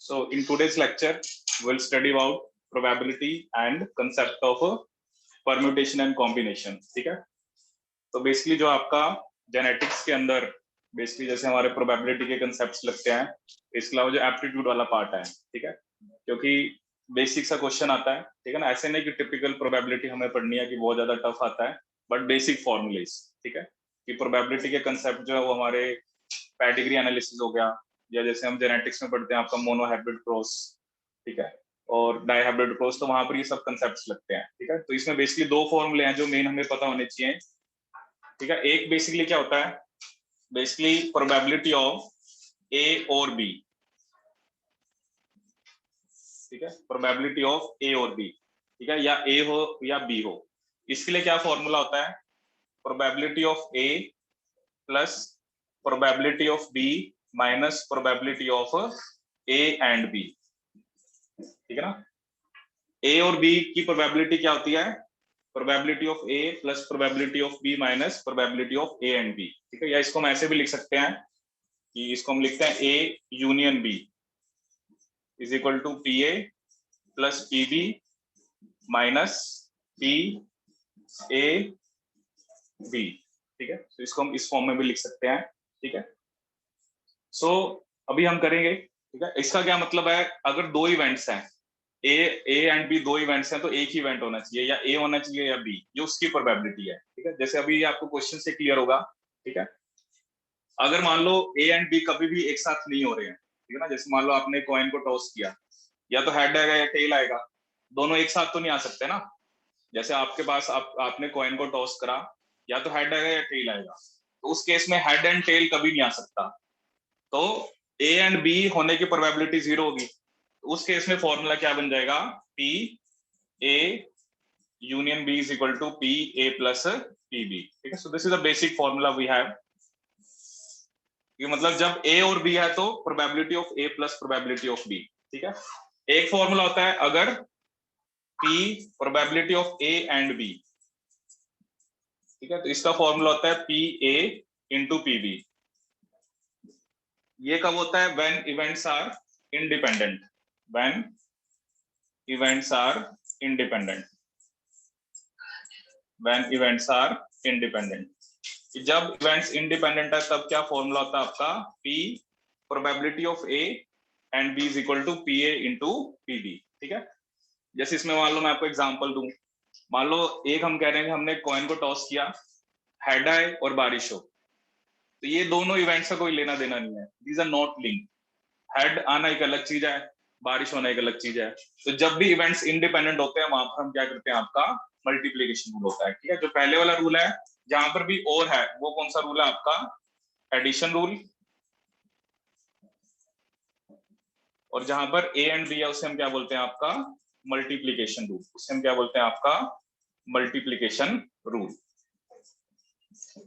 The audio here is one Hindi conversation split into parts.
So in today's lecture, we'll study about probability and concept of permutation and combination. ठीक है? तो बेसिकली जो आपका जेनेटिक्स के अंदर बेसिकली जैसे हमारे प्रोबेबिलिटी के कंसेप्ट्स लगते हैं, इसके अलावा जो एप्टीट्यूड वाला पार्ट है, ठीक है, क्योंकि बेसिक सा क्वेश्चन आता है, ठीक है ना, ऐसे नहीं कि टिपिकल प्रोबेबिलिटी हमें पढ़नी है कि बहुत ज्यादा टफ आता है, बट बेसिक फॉर्मूलेस, ठीक है, कि प्रोबेबिलिटी के कंसेप्ट जो है वो हमारे पेडिग्री एनालिसिस हो गया, या जैसे हम जेनेटिक्स में पढ़ते हैं आपका मोनो हाइब्रिड क्रॉस, ठीक है, और डाई हाइब्रिड क्रॉस, तो वहां पर ये सब कंसेप्ट्स लगते हैं, ठीक है। तो इसमें बेसिकली दो फॉर्मूले हैं जो मेन हमें पता होने चाहिए, ठीक है। एक बेसिकली क्या होता है, बेसिकली प्रोबेबिलिटी ऑफ ए और बी, ठीक है, प्रोबेबिलिटी ऑफ ए और बी, ठीक है, या ए हो या बी हो, इसके लिए क्या फॉर्मूला होता है, probability of A plus probability of B minus probability of A and B, ठीक है ना। ए और बी की प्रोबेबिलिटी क्या होती है, probability of A plus probability of B minus probability of A and B, ठीक है। या इसको हम ऐसे भी लिख सकते हैं कि इसको हम लिखते हैं A union B is equal to P A plus P B minus P A B, ठीक है। तो इसको हम इस फॉर्म में भी लिख सकते हैं, ठीक है। सो अभी हम करेंगे, ठीक है। इसका क्या मतलब है, अगर दो इवेंट्स हैं, ए एंड बी दो इवेंट्स हैं, तो एक ही इवेंट होना चाहिए, या ए होना चाहिए या बी, ये उसकी प्रोबेबिलिटी है, ठीक है। जैसे अभी आपको क्वेश्चन से क्लियर होगा, ठीक है। अगर मान लो ए एंड बी कभी भी एक साथ नहीं हो रहे हैं, ठीक है ना, जैसे मान लो आपने कॉइन को टॉस किया, या तो हेड आएगा या टेल आएगा, दोनों एक साथ तो नहीं आ सकते ना। जैसे आपके पास आपने कॉइन को टॉस करा, या तो हेड आएगा या टेल आएगा, तो उस केस में हेड एंड टेल कभी नहीं आ सकता, तो ए एंड बी होने की प्रोबेबिलिटी 0 होगी। उस केस में फॉर्मूला क्या बन जाएगा, P A union B is equal to P A plus P B, ठीक है। So this is the basic formula we have, ये मतलब जब ए और बी है तो probability of A plus probability of B, ठीक है। एक फॉर्मूला होता है अगर P probability of A and B, ठीक है, तो इसका फॉर्मूला होता है P A into P B. ये कब होता है, when events are independent, when events are independent, when events are independent. जब इवेंट्स इंडिपेंडेंट है तब क्या फॉर्मूला होता है आपका, P probability of A and B is equal to P A into P B, ठीक है। जैसे इसमें मान लो मैं आपको एग्जांपल दूं, मान लो एक हम कह रहे हैं कि हमने कॉइन को टॉस किया, हेड आए और बारिश हो, तो ये दोनों इवेंट्स का कोई लेना देना नहीं है, these are not linked. Head आना एक अलग चीज है, बारिश होना एक अलग चीज है। तो जब भी इवेंट्स इंडिपेंडेंट होते हैं वहां पर हम क्या करते हैं, आपका मल्टीप्लीकेशन रूल होता है, ठीक है। जो पहले वाला रूल है जहां पर भी और है, वो कौन सा रूल है आपका, एडिशन रूल, और जहां पर ए एंड बी है उसे हम क्या बोलते हैं, आपका मल्टीप्लीकेशन रूल, उसे हम क्या बोलते हैं, आपका मल्टीप्लीकेशन रूल,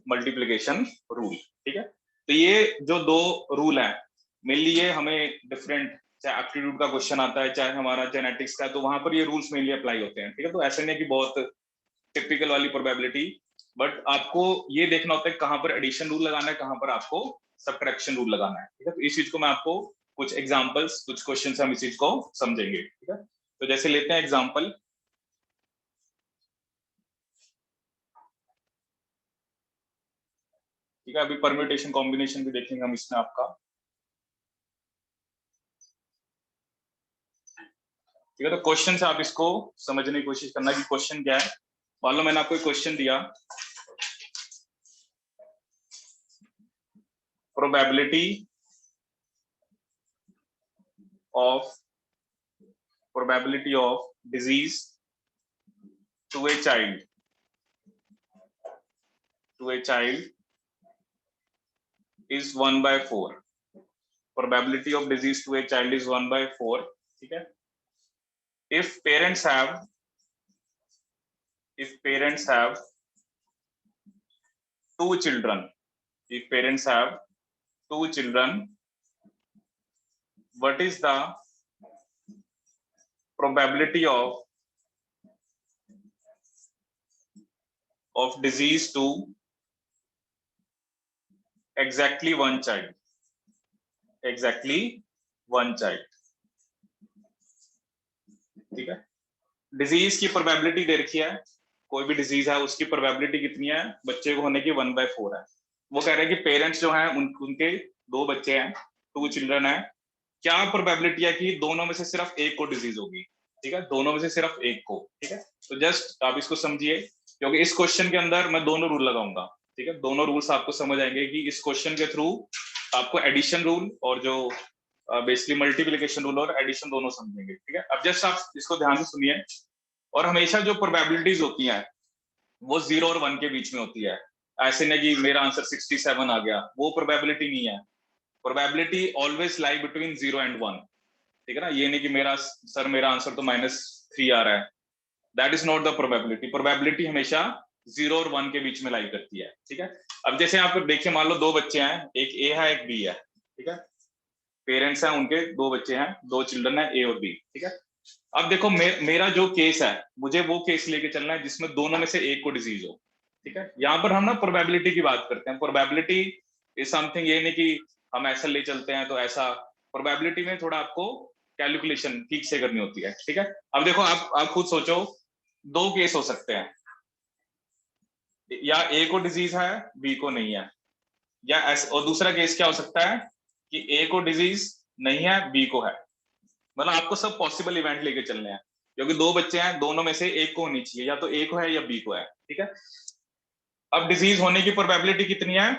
मल्टीप्लीकेशन रूल, ठीक है। तो ये जो दो रूल है मेनली ये हमें डिफरेंट, चाहे एप्टीट्यूड का क्वेश्चन आता है चाहे हमारा जेनेटिक्स का, तो वहां पर ये रूल्स मेनली अप्लाई होते हैं, ठीक है। तो ऐसे नहीं कि बहुत टिपिकल वाली प्रोबेबिलिटी, बट आपको ये देखना होता है कहां पर एडिशन रूल लगाना है, कहां पर आपको सब्ट्रैक्शन रूल लगाना है, ठीक है। तो इस चीज को मैं आपको कुछ एग्जांपल्स, कुछ क्वेश्चन हम इस चीज को समझेंगे, ठीक है। तो जैसे लेते हैं एग्जांपल, ठीक है, अभी परम्यूटेशन कॉम्बिनेशन भी देखेंगे हम इसमें आपका, ठीक है। तो क्वेश्चन से आप इसको समझने की कोशिश करना कि क्वेश्चन क्या है। मान लो मैंने आपको एक क्वेश्चन दिया, probability of disease to a child, is 1/4, probability of disease to a child is 1/4, ठीक है। if parents have two children, if parents have two children, what is the probability of disease to exactly one child, ठीक है। डिजीज की प्रोबेबिलिटी दे रखी है, कोई भी डिजीज है उसकी प्रोबेबिलिटी कितनी है, बच्चे को होने की 1/4 है। वो कह रहे हैं कि पेरेंट्स जो हैं उनके 2 बच्चे हैं, 2 चिल्ड्रन है, क्या प्रोबेबिलिटी है कि दोनों में से सिर्फ एक को डिजीज होगी। ठीक है, दोनों में से सिर्फ एक को। ठीक है, तो जस्ट आप इसको समझिए, क्योंकि इस क्वेश्चन के अंदर मैं दोनों रूल लगाऊंगा। ठीक है, दोनों रूल्स आपको समझ आएंगे कि इस क्वेश्चन के थ्रू आपको एडिशन रूल और जो बेसिकली मल्टीप्लिकेशन रूल और एडिशन दोनों समझेंगे। ठीक है, अब जस्ट आप इसको ध्यान से सुनिए। और हमेशा जो प्रोबेबिलिटीज होती हैं वो 0 और 1 के बीच में होती है। ऐसे नहीं कि मेरा आंसर 67 आ गया, वो प्रोबेबिलिटी नहीं है। Probability always lie between 0 and 1। ठीक है ना, ये नहीं कि मेरा आंसर तो -3 आ रहा है, that is not the probability. Probability हमेशा 0 और 1 के बीच में लाई करती है। ठीक है, अब जैसे आप देखिए, मान लो 2 बच्चे हैं, एक ए है एक बी है। ठीक है, पेरेंट्स हैं, उनके 2 बच्चे हैं, 2 चिल्ड्रन है, ए और बी। ठीक है, अब देखो मेरा जो केस है, मुझे वो केस लेके चलना है जिसमें दोनों में से एक को डिजीज हो। ठीक है, यहाँ पर हम ना प्रोबेबिलिटी की बात करते हैं। प्रोबेबिलिटी इज समथिंग, ये नहीं कि हम ऐसा ले चलते हैं तो ऐसा। प्रोबेबिलिटी में थोड़ा आपको कैलकुलेशन ठीक से करनी होती है। ठीक है, अब देखो आप खुद सोचो, 2 केस हो सकते हैं, या ए को डिजीज है बी को नहीं है, या और दूसरा केस क्या हो सकता है कि ए को डिजीज नहीं है बी को है। मतलब आपको सब पॉसिबल इवेंट लेके चलने हैं, क्योंकि 2 बच्चे हैं, दोनों में से एक को होनी चाहिए, या तो ए को है या बी को है। ठीक है, अब डिजीज होने की प्रोबेबिलिटी कितनी है,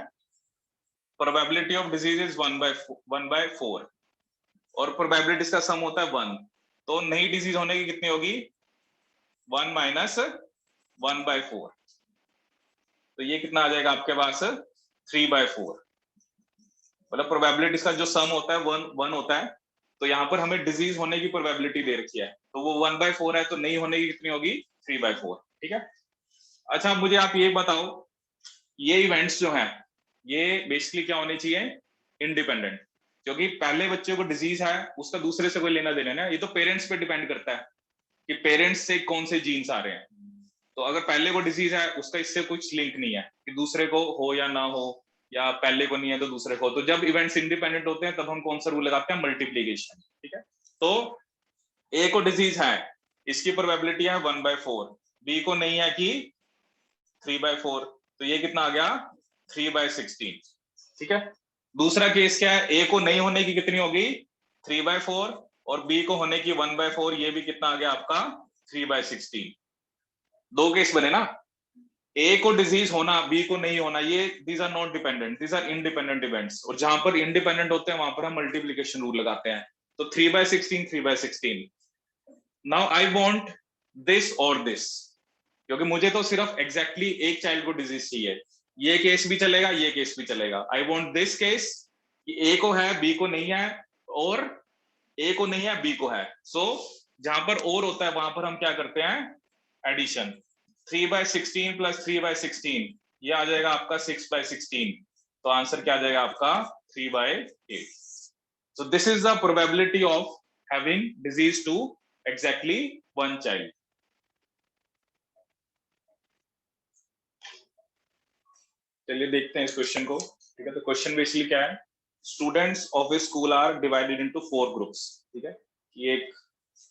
प्रोबेबिलिटी ऑफ डिजीज इज 1/4 और प्रोबेबिलिटीज का सम होता है 1। तो नई डिजीज होने की कितनी होगी, 1 माइनस 1/4। तो ये कितना आ जाएगा आपके पास, 3/4। मतलब प्रोबेबिलिटीज का जो सम होता है 1 होता है। तो यहाँ पर हमें डिजीज होने की प्रोबेबिलिटी दे रखी है, तो वो 1/4 है, तो नहीं होने की कितनी होगी, 3/4। ठीक है, अच्छा मुझे आप ये बताओ, ये इवेंट्स जो हैं ये बेसिकली क्या होने चाहिए, इंडिपेंडेंट। क्योंकि पहले बच्चे को डिजीज है, उसका दूसरे से कोई लेना देना नहीं, ये तो पेरेंट्स पे डिपेंड करता है कि पेरेंट्स से कौन से जीन्स आ रहे हैं। तो अगर पहले को डिजीज है, उसका इससे कुछ लिंक नहीं है कि दूसरे को हो या ना हो, या पहले को नहीं है तो दूसरे को। तो जब इवेंट्स इंडिपेंडेंट होते हैं तब हम कौन सा रूल लगाते हैं, मल्टीप्लीकेशन। ठीक है, तो ए को डिजीज है, इसकी प्रोबेबिलिटी है 1/4, बी को नहीं है कि 3/4, तो ये कितना आ गया, 3/16। ठीक है, दूसरा केस क्या है, ए को नहीं होने की कितनी होगी, 3/4, और बी को होने की 1/4, ये भी कितना आ गया आपका, 3/16। 2 केस बने ना, ए को डिजीज होना बी को नहीं होना, ये these are not dependent, these are independent events. और जहां पर इंडिपेंडेंट होते हैं वहां पर हम मल्टीप्लीकेशन रूल लगाते हैं। तो 3/16, 3/16। नाउ आई वांट दिस और दिस, क्योंकि मुझे तो सिर्फ एग्जैक्टली एक चाइल्ड को डिजीज चाहिए। ये केस भी चलेगा, ये केस भी चलेगा। आई वांट दिस केस कि ए को है बी को नहीं है, और ए को नहीं है बी को है। सो जहां पर और होता है वहां पर हम क्या करते हैं, एडिशन। 3/16 प्लस 3/16, ये आ जाएगा आपका 6/16। तो आंसर क्या आ जाएगा आपका, 3/8। So this is the probability of having disease to exactly 1 child. चलिए देखते हैं इस क्वेश्चन को। ठीक है, तो क्वेश्चन बेसिकली क्या है, students of a school are divided into 4 groups. ठीक है, ये एक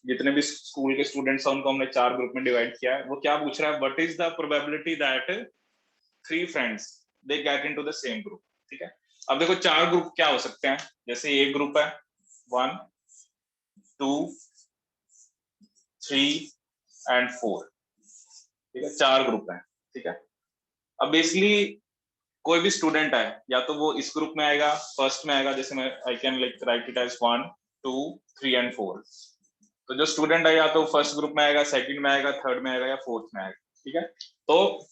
जितने भी स्कूल के स्टूडेंट्स हैं उनको हमने 4 ग्रुप में डिवाइड किया है। वो क्या पूछ रहा है, what is the probability that 3 friends they get into the same group. ठीक है, अब देखो 4 ग्रुप क्या हो सकते हैं, जैसे एक ग्रुप है 1 2 3 एंड 4। ठीक है, 4 ग्रुप है। ठीक है, अब बेसिकली कोई भी स्टूडेंट है, या तो वो इस ग्रुप में आएगा, फर्स्ट में आएगा, जैसे मैं I can like write it as 1 2 3 and 4। तो जो स्टूडेंट है या तो फर्स्ट ग्रुप में आएगा, सेकंड में आएगा, थर्ड में आएगा, या फोर्थ में आएगा। ठीक है, तो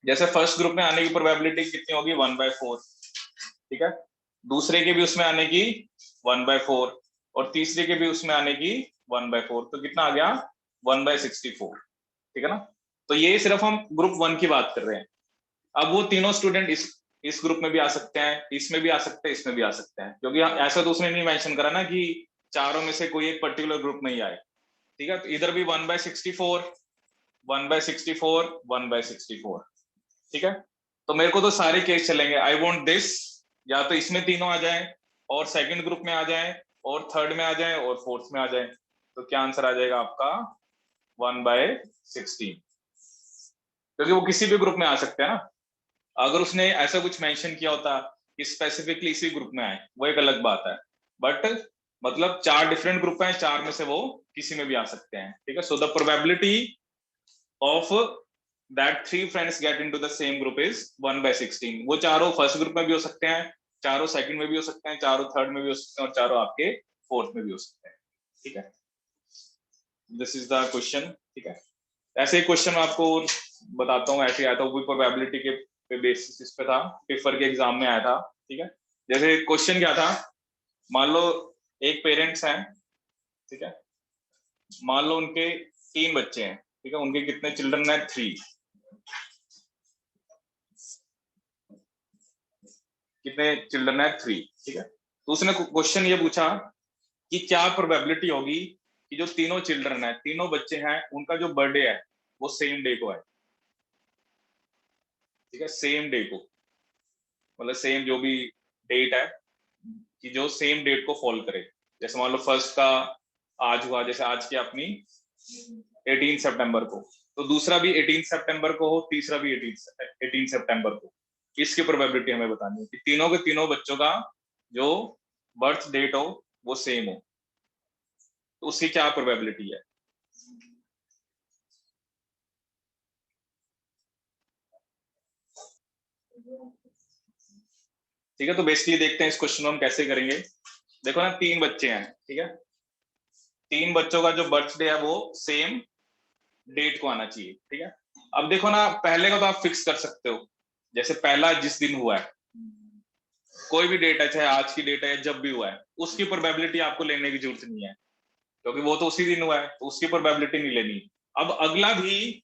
जैसे फर्स्ट ग्रुप में आने की प्रोबेबिलिटी कितनी होगी, 1/4। ठीक है, दूसरे के भी उसमें आने की 1/4, और तीसरे के भी उसमें आने की 1/4, तो कितना आ गया, 1/64। ठीक है ना, तो ये सिर्फ हम ग्रुप 1 की बात कर रहे हैं। अब वो तीनों स्टूडेंट इस ग्रुप में भी आ सकते हैं, इसमें भी आ सकते हैं, इसमें भी आ सकते हैं, क्योंकि ऐसा तो उसने नहीं मेंशन करा ना कि चारों में से कोई एक पर्टिकुलर ग्रुप में ही आए। ठीक है, तो इधर भी 1/64, 1/64, 1/64। ठीक है, तो मेरे को तो सारे केस चलेंगे। आई वांट दिस, या तो इसमें तीनों आ जाए, और सेकंड ग्रुप में आ जाए, और थर्ड में आ जाए, और फोर्थ में आ जाए। तो क्या आंसर आ जाएगा आपका, 1/16, क्योंकि वो किसी भी ग्रुप में आ सकते हैं ना। अगर उसने ऐसा कुछ मेंशन किया होता कि स्पेसिफिकली इसी ग्रुप में आए, वो एक अलग बात है, बट मतलब 4 डिफरेंट ग्रुप हैं, 4 में से वो किसी में भी आ सकते हैं, ठीक है। So the probability of that 3 friends get into the same group is 1/16। वो चारों फर्स्ट ग्रुप में भी हो सकते हैं, चारों सेकंड में भी हो सकते हैं, चारों थर्ड में भी हो सकते हैं, और चारों आपके फोर्थ में भी हो सकते हैं, ठीक है। दिस इज द क्वेश्चन, ठीक है। ऐसे क्वेश्चन आपको बताता हूँ, ऐसे आया था, वो भी प्रोबेबिलिटी के बेसिस पे था, पेपर के एग्जाम में आया था, ठीक है। जैसे क्वेश्चन क्या था, मान लो एक पेरेंट्स हैं, ठीक है, मान लो उनके 3 बच्चे हैं, ठीक है, उनके कितने चिल्ड्रन है, 3, कितने चिल्ड्रन है, 3, ठीक है। तो उसने क्वेश्चन ये पूछा कि क्या प्रोबेबिलिटी होगी कि जो तीनों चिल्ड्रन है, तीनों बच्चे हैं, उनका जो बर्थडे है वो सेम डे को है, ठीक है, सेम डे को, मतलब सेम जो भी डेट है कि जो सेम डेट को फॉलो करे। जैसे मान लो फर्स्ट का आज हुआ, जैसे आज की अपनी 18 सितंबर को, तो दूसरा भी 18 सितंबर को हो, तीसरा भी 18 सितंबर को। इसकी प्रोबेबिलिटी हमें बतानी है कि तीनों के तीनों बच्चों का जो बर्थ डेट हो वो सेम हो, तो उसकी क्या प्रोबेबिलिटी है। ठीक है, तो बेसिकली देखते हैं इस क्वेश्चन को हम कैसे करेंगे। देखो ना, 3 बच्चे हैं, ठीक है, 3 बच्चों का जो बर्थडे है वो सेम डेट को आना चाहिए, ठीक है। अब देखो ना, पहले का तो आप फिक्स कर सकते हो, जैसे पहला जिस दिन हुआ है, कोई भी डेट है, चाहे आज की डेट है या जब भी हुआ है, उसकी प्रोबेबिलिटी आपको लेने की जरूरत नहीं है, क्योंकि वो तो उसी दिन हुआ है, तो उसकी प्रोबेबिलिटी नहीं लेनी। अब अगला भी,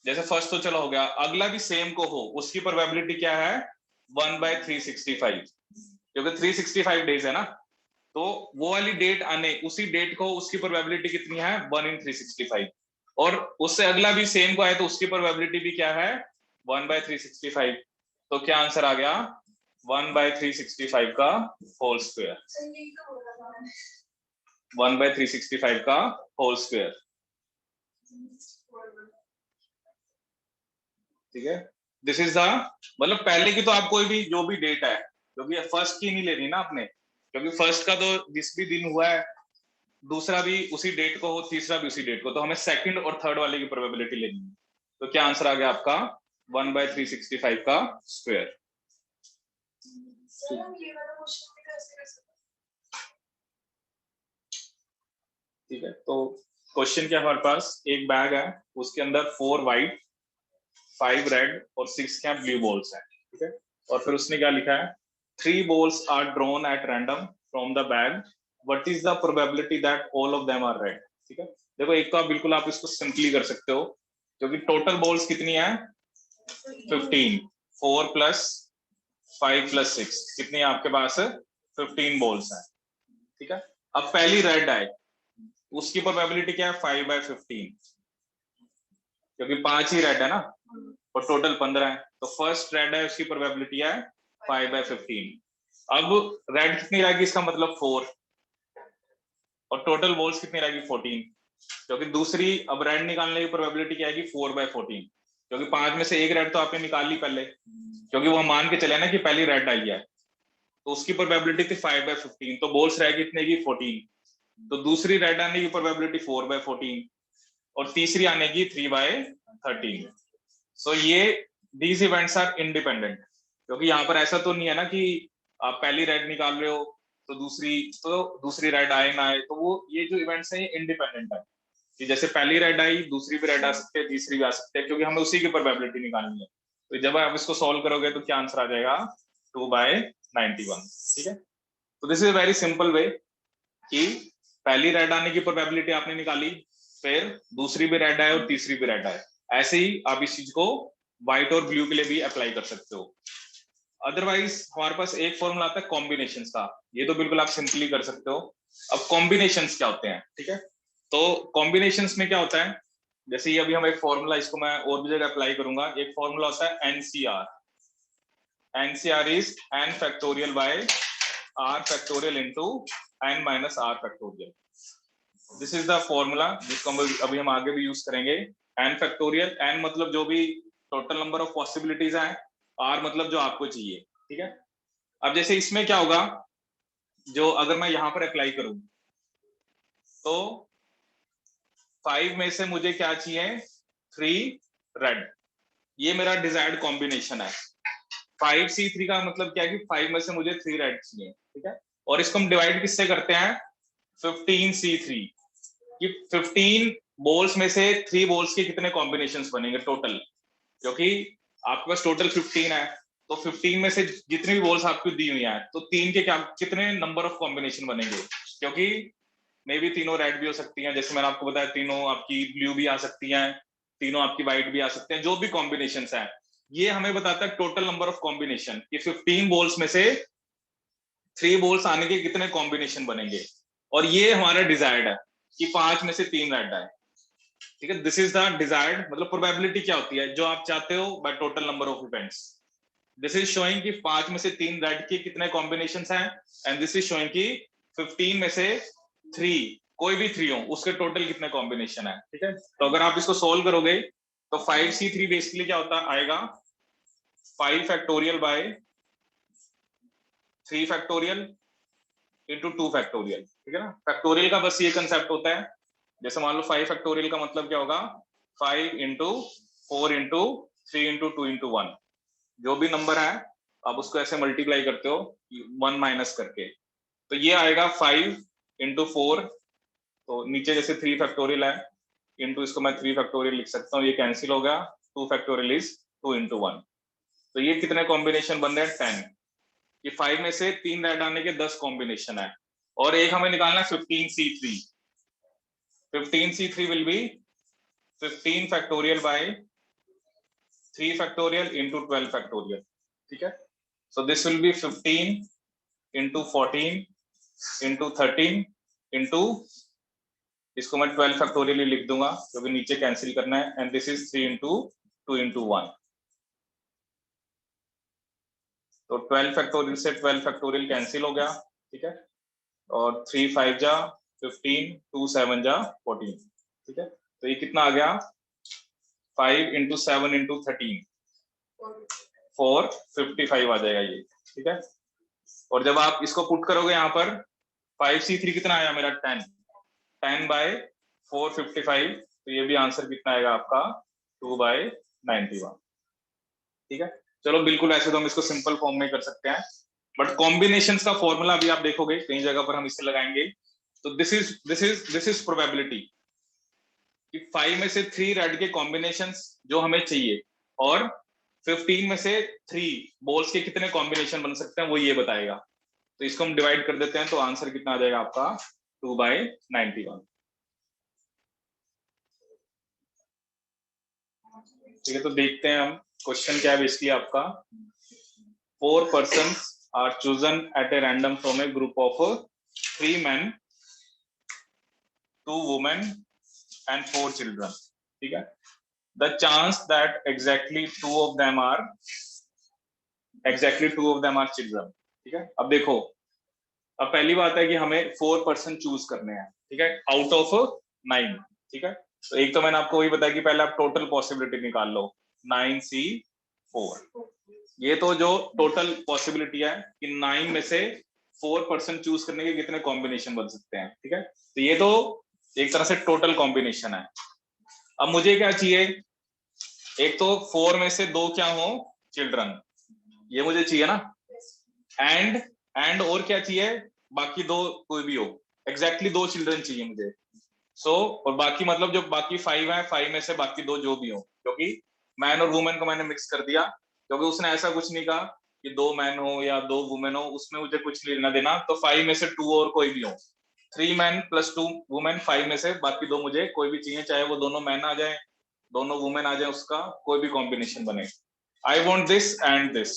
जैसे फर्स्ट तो चलो हो गया, अगला भी सेम को हो, उसकी प्रोबेबिलिटी क्या है, 1/365, क्योंकि 365 डेज है ना, तो वो वाली डेट आने, उसी डेट को, उसकी प्रोबेबिलिटी कितनी है, 1/365। और उससे अगला भी सेम को आए तो उसकी प्रोबेबिलिटी भी क्या है, 1/365। तो क्या आंसर आ गया, 1/365 का होल स्क्वायर, 1/365 का होल स्क्वायर, ठीक है। दिस इज द, मतलब पहले की तो आप कोई भी जो भी डेट है, क्योंकि फर्स्ट की नहीं लेनी ना आपने, क्योंकि फर्स्ट का तो जिस भी दिन हुआ है, दूसरा भी उसी डेट को हो, तीसरा भी उसी डेट को, तो हमें सेकंड और थर्ड वाले की प्रोबेबिलिटी लेनी है। तो क्या आंसर आ गया आपका, 1/365 का स्क्वायर। ठीक है, तो क्वेश्चन क्या, हमारे पास एक बैग है, उसके अंदर 4 व्हाइट, 5 रेड और 6 क्या ब्लू बॉल्स है, ठीक है। और फिर उसने क्या लिखा है, 3 balls are drawn at random from the bag, what is the probability that all of them are red, ठीक है। देखो, एक तो आप बिल्कुल आप इसको सिंपली कर सकते हो, क्योंकि टोटल बॉल्स कितनी है, 15, 4 + 5 + 6, कितनी है आपके पास, 15 बॉल्स है, ठीक है। अब पहली रेड आए, उसकी प्रोबेबिलिटी क्या है, 5/15, क्योंकि 5 ही रेड है ना, और टोटल 15 है, तो फर्स्ट रेड है, उसकी प्रोबेबिलिटी है 5/15। अब रेड कितनी रहेगी, इसका मतलब 4, और टोटल बॉल्स कितनी रहेगी, 14, क्योंकि दूसरी, अब रेड निकालने की प्रोबेबिलिटी क्या आएगी, 4/14, क्योंकि 5 में से एक रेड तो आपने निकाल ली पहले, क्योंकि वो मान के चले ना कि पहली रेड आई है, तो उसकी प्रोबेबिलिटी थी 5/15, तो बॉल्स रहेगी इतने की 14, तो दूसरी रेड आने की प्रोबेबिलिटी 4/14, और तीसरी आने की 3/13। सो ये दीज इवेंट्स आर इंडिपेंडेंट, क्योंकि यहाँ पर ऐसा तो नहीं है ना कि आप पहली रेड निकाल रहे हो तो दूसरी रेड आए ना आए, तो वो ये जो इवेंट्स हैं ये इंडिपेंडेंट है, कि जैसे पहली रेड आई, दूसरी भी रेड आ सकते हैं, तीसरी भी आ सकते हैं, क्योंकि हमें उसी की प्रोबेबिलिटी निकालनी है। तो जब आप इसको सॉल्व करोगे तो क्या आंसर आ जाएगा, 2/91, ठीक है। तो this is very simple way, कि पहली रेड आने की प्रोबेबिलिटी आपने निकाली, फिर दूसरी भी रेड आए और तीसरी भी रेड आए, ऐसे ही आप इस चीज को व्हाइट और ब्लू के लिए भी अप्लाई कर सकते हो। अदरवाइज हमारे पास एक फॉर्मूला आता है कॉम्बिनेशंस का, ये तो बिल्कुल आप सिंपली कर सकते हो। अब कॉम्बिनेशंस क्या होते हैं, ठीक है, तो कॉम्बिनेशंस में क्या होता है, जैसे ये अभी हम एक फॉर्मूला, इसको मैं और भी जगह अप्लाई करूंगा, एक फॉर्मूला होता है NCR, NCR is n factorial by r factorial into n - r factorial. This is the formula जिसको अभी हम आगे भी यूज करेंगे। n फैक्टोरियल, n मतलब जो भी टोटल नंबर ऑफ पॉसिबिलिटीज हैं, r मतलब जो आपको चाहिए, ठीक है। अब जैसे इसमें क्या होगा, जो अगर मैं यहां पर अप्लाई करूं तो 5 में से मुझे क्या चाहिए, 3 रेड, ये मेरा डिजायर्ड कॉम्बिनेशन है। 5C3 का मतलब क्या है कि 5 में से मुझे 3 रेड चाहिए, ठीक है। और इसको हम डिवाइड किससे करते हैं, 15C3 कि 15 बॉल्स में से 3 बॉल्स के कितने कॉम्बिनेशंस बनेंगे टोटल, क्योंकि आपके पास टोटल 15 है, तो 15 में से जितनी भी बॉल्स आपको दी हुई हैं तो 3 के क्या कितने नंबर ऑफ कॉम्बिनेशन बनेंगे, क्योंकि मे भी तीनों रेड भी हो सकती हैं, जैसे मैंने आपको बताया तीनों आपकी ब्लू भी आ सकती हैं, तीनों आपकी व्हाइट भी आ सकते हैं, जो भी कॉम्बिनेशन है ये हमें बताता है टोटल नंबर ऑफ कॉम्बिनेशन कि 15 बॉल्स में से 3 बॉल्स आने के कितने कॉम्बिनेशन बनेंगे। और ये हमारा डिजायर्ड है कि 5 में से 3 रेड आए, ठीक है। दिस इज द डिजायर्ड, मतलब प्रोबेबिलिटी क्या होती है जो आप चाहते हो by total number of events. This is showing कि 5 में से 3 रेड के कितने कॉम्बिनेशंस हैं, एंड दिस इज शोइंग कि 15 में से 3, कोई भी 3 हो उसके टोटल कितने कॉम्बिनेशन है, ठीक है। तो अगर आप इसको सोल्व करोगे तो 5C3 बेसिकली क्या होता आएगा, 5 factorial by 3 factorial into 2 factorial, ठीक है ना। फैक्टोरियल का बस ये कंसेप्ट होता है, जैसे मान लो 5 फैक्टोरियल का मतलब क्या होगा, 5 इंटू 4 इंटू 3 इंटू 2 इंटू 1, जो भी नंबर है आप उसको ऐसे मल्टीप्लाई करते हो 1 माइनस करके, तो ये आएगा 5 इंटू 4, तो नीचे जैसे 3 फैक्टोरियल है इंटू इसको मैं 3 फैक्टोरियल लिख सकता हूँ, ये कैंसिल हो गया, 2 फैक्टोरियल इज 2 इंटू 1, तो ये कितने कॉम्बिनेशन बन रहे हैं, 10। ये 5 में से 3 रेड आने के 10 कॉम्बिनेशन है, और एक हमें निकालना है 15C3। 15C3 will be 15 factorial by 3 factorial into 12 factorial, ठीक है। So this will be 15 into 14 into 13 into, इसको मैं 12 फैक्टोरियल लिख दूंगा क्योंकि नीचे कैंसिल करना है, and this is 3 into 2 into 1, तो 12 फैक्टोरियल से 12 फैक्टोरियल कैंसिल हो गया, ठीक है। और 3 5 जा 15, 2 7 जा 14, ठीक है। तो ये कितना आ गया, 5 इंटू 7 इंटू 13, 455 आ जाएगा ये, ठीक है। और जब आप इसको पुट करोगे यहाँ पर 5C3 कितना आया मेरा, 10, 10 बाय 455, तो ये भी आंसर कितना आएगा आपका 2/91, ठीक है। चलो बिल्कुल ऐसे तो हम इसको सिंपल फॉर्म में कर सकते हैं, बट कॉम्बिनेशन का फॉर्मूला भी आप देखोगे कई जगह पर हम इसे लगाएंगे, तो दिस इज प्रोबेबिलिटी कि 5 में से 3 रेड के कॉम्बिनेशंस जो हमें चाहिए, और 15 में से 3 बॉल्स के कितने कॉम्बिनेशन बन सकते हैं वो ये बताएगा। तो इसको हम डिवाइड कर देते हैं, तो आंसर कितना आ जाएगा आपका 2/91, ठीक है। तो देखते हैं हम क्वेश्चन क्या है बेसिकली आपका, 4 persons are chosen at a random from a group of 3 men, 2 women and 4 children, ठीक है। The chance that exactly two of them are children, ठीक है। अब देखो, अब पहली बात है कि हमें 4 पर्सन चूज करने हैं, ठीक है, आउट ऑफ 9, ठीक है। तो एक तो मैंने आपको वही बताया कि पहले आप टोटल पॉसिबिलिटी निकाल लो, 9C4, ये तो जो टोटल पॉसिबिलिटी है कि 9 में से 4 पर्सन चूज करने के कितने कॉम्बिनेशन बन सकते हैं, ठीक है। तो ये तो एक तरह से टोटल कॉम्बिनेशन है। अब मुझे क्या चाहिए, एक तो 4 में से 2 क्या हो, चिल्ड्रन, ये मुझे चाहिए ना, एंड और क्या चाहिए, बाकी 2 कोई भी हो, एग्जैक्टली 2 चिल्ड्रन चाहिए मुझे। सो और बाकी मतलब जो बाकी 5 है, 5 में से बाकी 2 जो भी हो, क्योंकि मैन और वुमेन को मैंने मिक्स कर दिया, क्योंकि उसने ऐसा कुछ नहीं कहा कि 2 मैन हो या 2 वुमेन हो, उसमें मुझे कुछ नहीं लेना देना, तो 5 में से 2 और कोई भी हो, 3 मैन प्लस 2 वुमेन, 5 में से बाकी 2 मुझे कोई भी चाहिए, चाहे वो दोनों मैन आ जाए दोनों वुमेन आ जाए, उसका कोई भी कॉम्बिनेशन बने। I want this and this,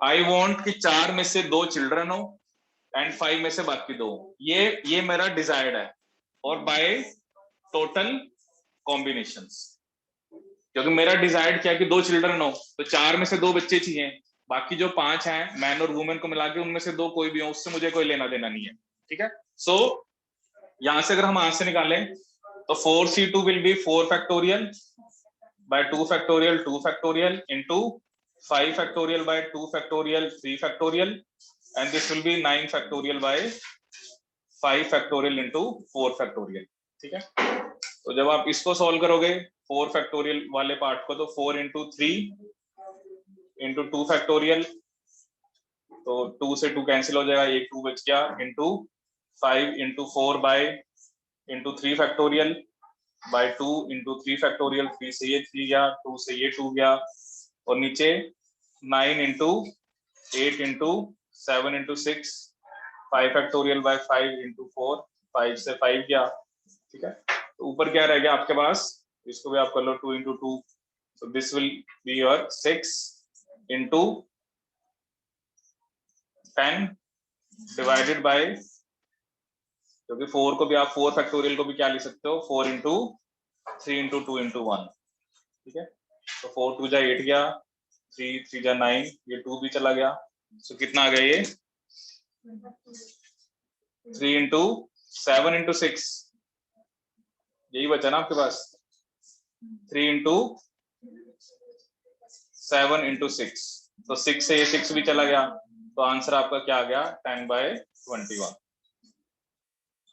I want कि 4 में से 2 चिल्ड्रन हो एंड 5 में से बाकी 2, ये मेरा डिजायर्ड है, और बाय टोटल कॉम्बिनेशंस, क्योंकि मेरा डिजायर्ड क्या है कि 2 चिल्ड्रन हो, तो 4 में से 2 बच्चे चाहिए, बाकी जो 5 हैं मैन और वुमेन को मिला के उनमें से 2 कोई भी हो, उससे मुझे कोई लेना देना नहीं है, ठीक है। सो यहां से अगर हम आंसर निकालें तो 4c2 will be 4 factorial by 2 factorial 2 factorial into 5 factorial by 2 factorial 3 factorial and this will be 9 factorial by 5 factorial into 4 factorial. ठीक है, तो जब आप इसको सॉल्व करोगे 4 फैक्टोरियल वाले पार्ट को, तो 4 into 3 into 2 फैक्टोरियल, तो 2 से 2 कैंसिल हो जाएगा, एक 2 बच गया, into 5 into 4 by into 3 factorial by 2 into 3 factorial, 3 से ये 3 गया, 2 से ये 2 गया, और नीचे 9 into 8 into 7 into 6 5 factorial by 5 into 4, 5 से 5 गया। ठीक है, तो ऊपर क्या रह गया आपके पास, इसको भी आप कर लो 2 into 2, so this will be your 6 into 10 divided by, क्योंकि 4 को भी आप 4 फैक्टोरियल को भी क्या लिख सकते हो, 4 into 3 into 2 into 1। ठीक है, तो 4 2 जा 8 गया, 3 3 जा 9, ये 2 भी चला गया, सो कितना आ गया ये 3 into 7 into 6, यही बचा ना आपके पास, 3 into 7 into 6, तो 6 से ये 6 भी चला गया, तो आंसर आपका क्या आ गया 10/21,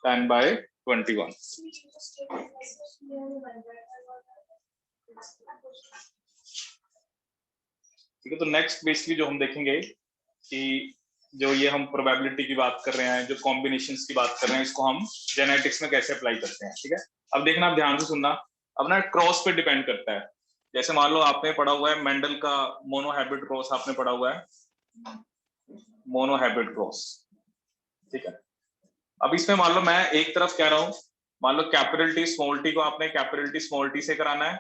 10/21। ठीक है, तो नेक्स्ट बेसिकली जो हम देखेंगे कि जो ये हम प्रोबेबिलिटी की बात कर रहे हैं, जो कॉम्बिनेशंस की बात कर रहे हैं, इसको हम जेनेटिक्स में कैसे अप्लाई करते हैं। ठीक है, अब देखना, आप ध्यान से सुनना, अब ना क्रॉस पे डिपेंड करता है। जैसे मान लो आपने पढ़ा हुआ है मेंडल का मोनोहैबिट क्रॉस, आपने पढ़ा हुआ है मोनोहैबिट क्रॉस। ठीक है, अब इसमें मान लो मैं एक तरफ कह रहा हूं, मान लो कैपिटल टी स्मॉल टी को आपने कैपिटल टी स्मॉल टी से कराना है।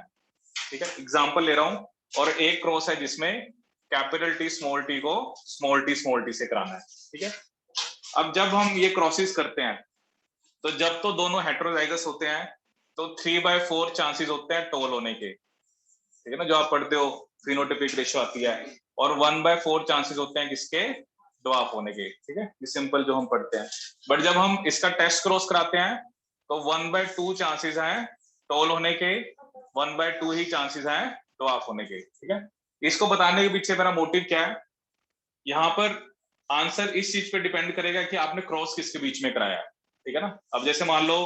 ठीक है, एग्जांपल ले रहा हूं, और एक क्रॉस है जिसमें कैपिटल टी स्मॉल टी को स्मॉल टी से कराना है। ठीक है, अब जब हम ये क्रॉसेस करते हैं, तो जब तो दोनों हेटेरोजाइगस होते हैं, तो 3/4 चांसेस होते हैं टॉल होने के। ठीक है ना, जो आप पढ़ते हो फिनोटाइपिक रेशियो आती है, और 1/4 चांसेस होते हैं किसके, ड्वार्फ होने के। ठीक है, ये सिंपल जो हम पढ़ते हैं। बट जब हम इसका टेस्ट क्रॉस कराते हैं, तो 1/2 चांसेस हैं टॉल होने के, 1/2 ही चांसेस हैं ड्वार्फ होने के। ठीक है, इसको बताने के पीछे मेरा मोटिव क्या है, यहाँ पर आंसर इस चीज पे डिपेंड करेगा कि आपने क्रॉस किसके बीच में कराया। ठीक है ना, अब जैसे मान लो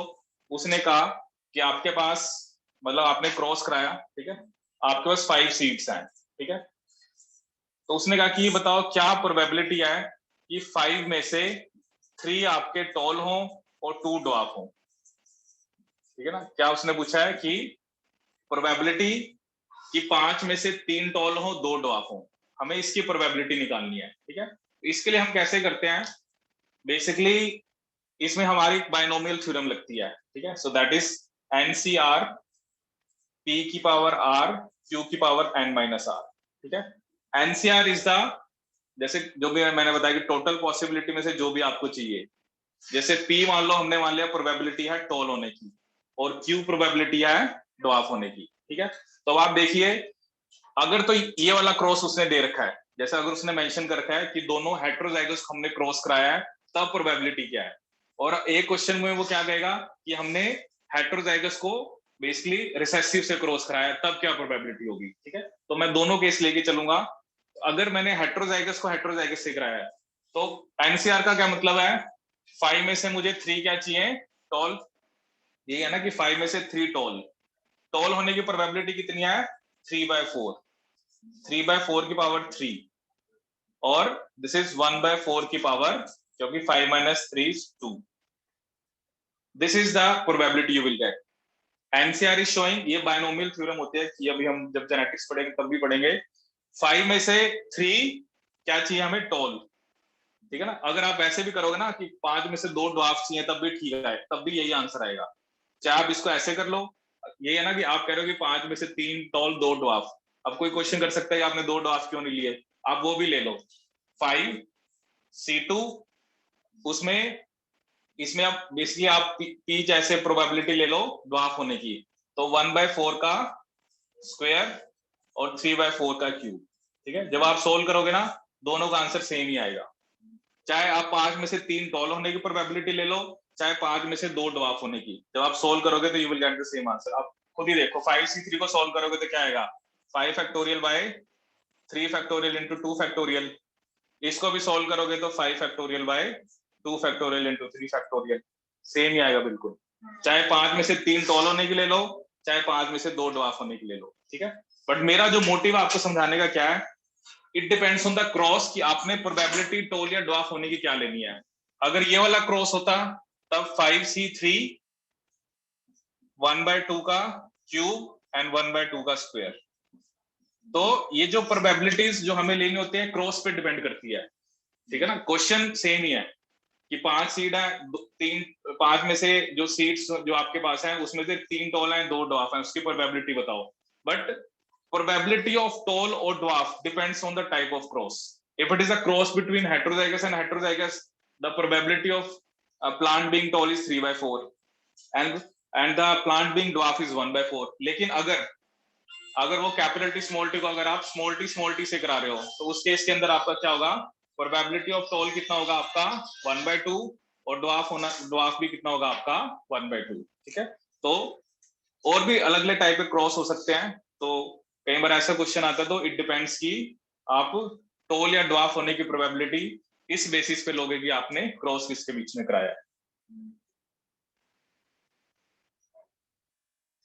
उसने कहा कि आपके पास, मतलब आपने क्रॉस कराया, ठीक है, आपके पास 5 सीट्स हैं। ठीक है, तो उसने कहा कि ये बताओ क्या प्रोबेबिलिटी है कि 5 में से 3 आपके टॉल हो और 2 ड्वार्फ हो। ठीक है ना, क्या उसने पूछा है कि प्रोबेबिलिटी कि 5 में से 3 टॉल हो 2 ड्वार्फ हो, हमें इसकी प्रोबेबिलिटी निकालनी है। ठीक है, इसके लिए हम कैसे करते हैं, बेसिकली इसमें हमारी बाइनोमियल थ्योरम लगती है। ठीक है, so that is NCR P की पावर R Q की पावर N-R। ठीक है, NCR इज द, जैसे जो भी मैंने बताया कि टोटल पॉसिबिलिटी में से जो भी आपको चाहिए, जैसे P मान लो हमने मान लिया प्रोबेबिलिटी है टॉल होने की, और Q प्रोबेबिलिटी है ड्वार्फ होने की। ठीक है, तो अब आप देखिए, अगर तो ये वाला क्रॉस उसने दे रखा है, जैसे अगर उसने मेंशन कर रखा है कि दोनों हेटेरोजाइगस हमने क्रॉस कराया है, तब प्रोबेबिलिटी क्या है, और एक क्वेश्चन में वो क्या कहेगा कि हमने हेटेरोजाइगस को बेसिकली रिसेसिव से क्रॉस कराया, तब क्या प्रोबेबिलिटी होगी। ठीक है, तो मैं दोनों केस लेके चलूंगा। अगर मैंने हेटेरोजाइगस को हेटेरोजाइगस से कराया है, तो एनसीआर का क्या मतलब है, 5 में से मुझे 3 क्या चाहिए, टॉल। यही है ना कि 5 में से 3 टॉल, टॉल होने की प्रोबेबिलिटी कितनी है, 3/4, 3/4 की पावर 3, और दिस इज 1/4 की पावर, क्योंकि 5 - 3 is 2। This is the probability you will get. NCR is showing, ये बाइनोमियल थ्योरम होती है कि अभी हम जब जेनेटिक्स पढ़ेंगे तब भी पढ़ेंगे, 5 में से 3 क्या चाहिए हमें, टॉल। ठीक है ना, अगर आप वैसे भी करोगे ना कि 5 में से 2 ड्वार्फ चाहिए, तब भी ठीक है, तब भी यही आंसर आएगा। चाहे आप इसको ऐसे कर लो, ये है ना कि आप कह रहे हो कि 5 में से 3 टॉल 2 ड्वार्फ, अब कोई क्वेश्चन कर सकता है कि आपने 2 ड्वार्फ क्यों नहीं लिए, आप वो भी ले लो, 5C2, उसमें इसमें आप बेसिकली आप P जैसे प्रोबेबिलिटी ले लो ड्वार्फ होने की, तो 1/4 का स्क्वायर और 3/4 का क्यूब। ठीक है, जब आप सोल्व करोगे ना, दोनों का आंसर सेम ही आएगा, चाहे आप 5 में से 3 टॉल होने की प्रोबेबिलिटी ले लो, चाहे 5 में से 2 ड्वार्फ होने की। जब आप सोल्व करोगे तो you will get the same answer. आप खुद ही देखो 5c3 को सोल्व करोगे तो क्या आएगा, 5 factorial by 3 factorial into 2 factorial. इसको भी सोल्व करोगे तो 5 factorial by 2 factorial into 3 factorial, same ही आएगा बिल्कुल। चाहे 5 में से 3 टॉल होने के लिए लो, चाहे 5 में से 2 ड्वार्फ होने के लिए लो, ठीक है। बट मेरा जो मोटिव आपको समझाने का क्या है, it depends on the cross कि आपने प्रोबेबिलिटी टोल या ड्वार्फ होने की क्या लेनी है। अगर ये वाला क्रॉस होता तब 5c3 1/2 का क्यूब एंड 1/2 का स्क्वायर। तो ये जो प्रोबेबिलिटीज जो हमें लेनी होती है क्रॉस पे डिपेंड करती है, ठीक है ना। क्वेश्चन सेम ही है कि 5 सीट है, 5 में से जो सीट्स जो आपके पास है उसमें से 3 टॉल है 2 ड्वार्फ है, उसकी प्रोबेबिलिटी बताओ। But probability of tall or dwarf depends on the type of cross. If it is a cross between heterozygous and heterozygous, the probability of a plant being tall is 3/4 and the plant being dwarf is 1/4. लेकिन अगर वो कैपिटल टी स्मॉल टी को अगर आप स्मॉल टी से करा रहे हो तो उस केस के अंदर आपका क्या होगा, प्रोबेबिलिटी ऑफ टॉल कितना होगा आपका 1/2 और ड्वार्फ भी कितना होगा आपका 1/2, ठीक है। तो और भी अलग अलग टाइप के क्रॉस हो सकते हैं। तो कई बार ऐसा क्वेश्चन आता है तो इट डिपेंड्स कि आप टॉल या ड्वार्फ होने की प्रोबेबिलिटी इस बेसिस पे लोगे कि आपने क्रॉस किसके बीच में कराया है,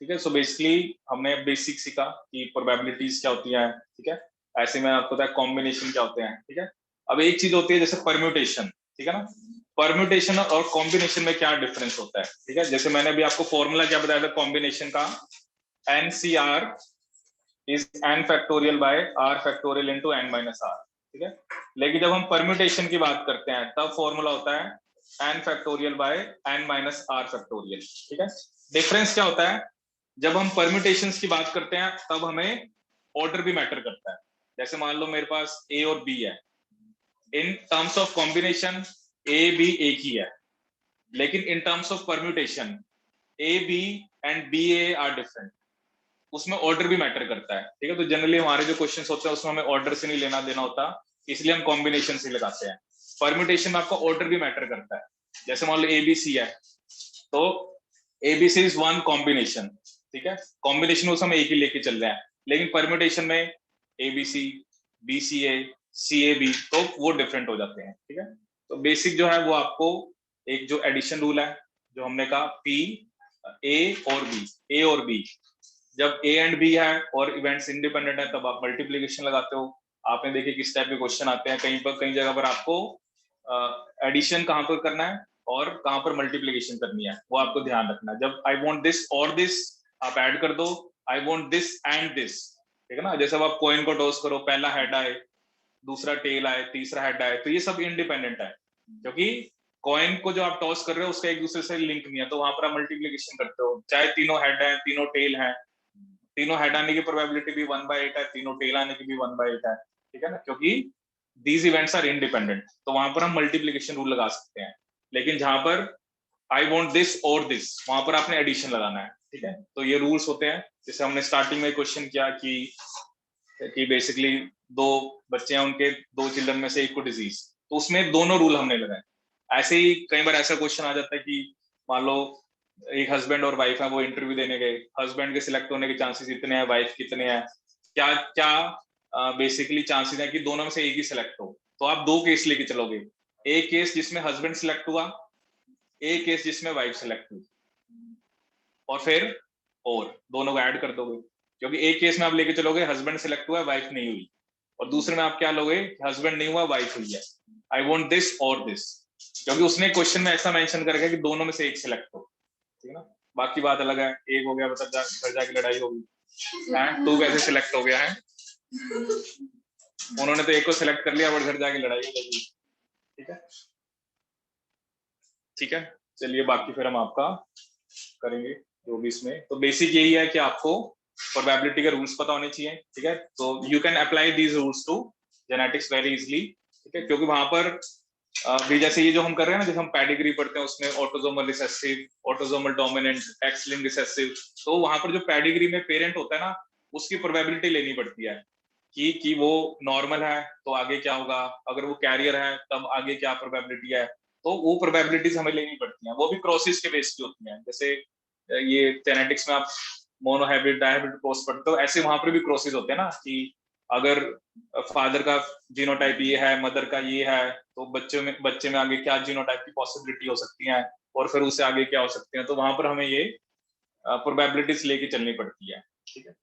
ठीक है। सो बेसिकली हमने बेसिक सीखा कि प्रोबेबिलिटीज क्या होती हैं, ठीक है। ऐसे में आपको पता है कॉम्बिनेशन क्या होते हैं, ठीक है। अब एक चीज होती है जैसे परम्यूटेशन, ठीक है ना। परम्यूटेशन और कॉम्बिनेशन में क्या डिफरेंस होता है, ठीक है। जैसे मैंने अभी आपको फॉर्मूला क्या बताया था कॉम्बिनेशन का, NCR is n factorial by r factorial into n minus r, ठीक है। लेकिन जब हम परम्यूटेशन की बात करते हैं तब फॉर्मूला होता है n factorial by n minus r factorial, ठीक है। डिफरेंस क्या होता है, जब हम परम्यूटेशंस की बात करते हैं तब हमें ऑर्डर भी मैटर करता है। जैसे मान लो मेरे पास A और B है, in terms of combination A B एक ही है, लेकिन in terms of permutation A B and B A are different, उसमें ऑर्डर भी मैटर करता है, ठीक है। तो जनरली हमारे जो क्वेश्चंस होते हैं उसमें हमें ऑर्डर से नहीं लेना देना होता, इसलिए हम कॉम्बिनेशन से लगाते हैं। परम्यूटेशन में आपका ऑर्डर भी मैटर करता है। जैसे मान लो ABC है तो ABC इज वन कॉम्बिनेशन, ठीक है। कॉम्बिनेशन उस हम एक ही लेके चल रहे हैं, लेकिन परम्यूटेशन में ABC BCA CAB तो वो डिफरेंट हो जाते हैं, ठीक है। तो बेसिक जो है वो आपको एक जो एडिशन रूल है जो हमने कहा P A और B, जब A एंड B है और इवेंट्स इंडिपेंडेंट है तब आप मल्टीप्लिकेशन लगाते हो। आपने देखे किस टाइप के क्वेश्चन आते हैं, कई जगह पर आपको एडिशन कहां पर करना है और कहां पर मल्टीप्लिकेशन करनी है वो आपको ध्यान रखना है। जब आई वांट दिस और दिस आप ऐड कर दो, I want this and this, ठीक है ना। जैसे अब आप कॉइन को टॉस करो, पहला हेड आए, दूसरा टेल आए, तीसरा हेड आए, तो ये सब इंडिपेंडेंट है क्योंकि कॉइन को जो आप टॉस कर रहे हो उसका एक दूसरे से लिंक नहीं है, तो वहां पर आप मल्टीप्लिकेशन करते हो। चाहे तीनों हेड है तीनों टेल है, तीनों हेड आने की प्रोबेबिलिटी भी 1/8 है, तीनों टेल आने की भी 1/8 है, ठीक है ना, क्योंकि दीज इवेंट्स आर इंडिपेंडेंट। तो वहां पर हम मल्टीप्लिकेशन रूल लगा सकते हैं। लेकिन जहां पर आई वांट दिस और दिस, वहां पर आपने एडिशन लगाना है, ठीक है। तो ये रूल्स होते हैं। जैसे हमने स्टार्टिंग में क्वेश्चन किया कि बेसिकली दो बच्चे हैं, उनके 2 चिल्ड्रन में से एक को डिजीज, तो उसमें दोनों रूल हमने लगाए। ऐसे ही कई बार ऐसा क्वेश्चन आ जाता है कि मान लो एक हस्बैंड और वाइफ है, वो इंटरव्यू देने गए, हस्बैंड के सिलेक्ट होने के चांसेस इतने हैं, वाइफ कितने हैं, क्या क्या बेसिकली चांसेस है कि दोनों में से एक ही सिलेक्ट हो। तो आप 2 केस लेके चलोगे, एक केस जिसमें हस्बैंड सिलेक्ट हुआ, एक केस जिसमें वाइफ सिलेक्ट हुई, और फिर और दोनों को ऐड कर दोगे। क्योंकि एक केस में आप लेके चलोगे हस्बैंड सिलेक्ट हुआ है वाइफ नहीं हुई, और दूसरे में आप क्या लोगे, हस्बैंड नहीं हुआ वाइफ हुई है, आई वांट दिस और दिस, क्योंकि उसने क्वेश्चन में ऐसा मेंशन करके कि दोनों में से एक सिलेक्ट हो, ठीक है ना। बाकी बात अलग है, एक हो गया मतलब घर जाके लड़ाई होगी, तू कैसे सिलेक्ट हो गया है, उन्होंने तो एक को सिलेक्ट कर लिया और घर जाके लड़ाई हो जाएगी, ठीक है। ठीक है, चलिए बाकी फिर हम आपका करेंगे जो भी इसमें। तो बेसिक यही है कि आपको प्रोबेबिलिटी के रूल्स पता होने चाहिए, ठीक है। तो you can apply these rules to genetics very easily, ठीक है। क्योंकि वहां पर भी जैसे ये जो हम कर रहे हैं ना, जैसे हम पेडिग्री पढ़ते हैं उसमें autosomal recessive, autosomal dominant, x linked recessive, तो वहां पर जो पेडिग्री में पेरेंट होता है ना उसकी प्रोबेबिलिटी लेनी पड़ती है कि वो नॉर्मल है तो आगे क्या होगा, अगर वो कैरियर है तब आगे क्या प्रोबेबिलिटी है। तो वो प्रोबेबिलिटीज हमें लेनी पड़ती हैं, वो भी क्रॉसेस के बेस पे होती हैं। जैसे ये जेनेटिक्स में आप मोनोहाइब्रिड डायहाइब्रिड क्रॉस पढ़ते हो, ऐसे वहां पर भी क्रॉसेस होते हैं ना, कि अगर फादर का जीनोटाइप ये है, मदर का ये है, तो बच्चे में आगे क्या जीनोटाइप की पॉसिबिलिटी हो सकती है, और फिर उससे आगे क्या हो सकते हैं, तो वहां पर हमें ये प्रोबेबिलिटीज लेके चलनी पड़ती है। ठीक है,